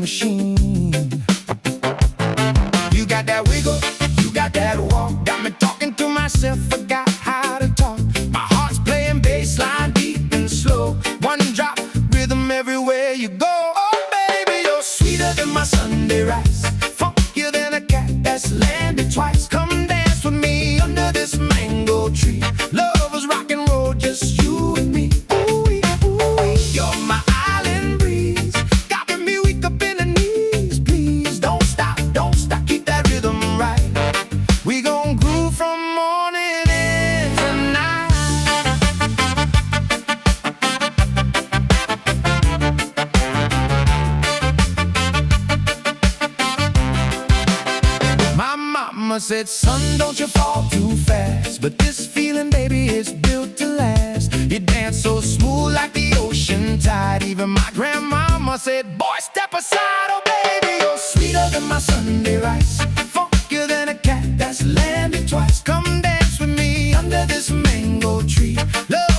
machine. You got that wiggle, you got that walk, got me talking to myself, forgot how to talk. My heart's playing bassline deep and slow, one drop rhythm everywhere you go. Oh baby, you're sweeter than my Sunday rice, funkier than a cat that's landed twice. Come dance with me under this mango tree. Love is rock and roll, just you and me. Ooh-wee, ooh-wee. You're my island breeze, got me weak up in the knees. Please don't stop, keep that rhythm right. We gon' groove from morning into night. My mama said, son, don't you fall too fast, but this feeling, baby, is built to last. You dance so smooth like the ocean tide. Even my grandmama said, boy, step aside. Oh baby, you're sweeter than my Sunday rice, funkier than a cat that's landed twice. Come dance with me under this mango tree. Love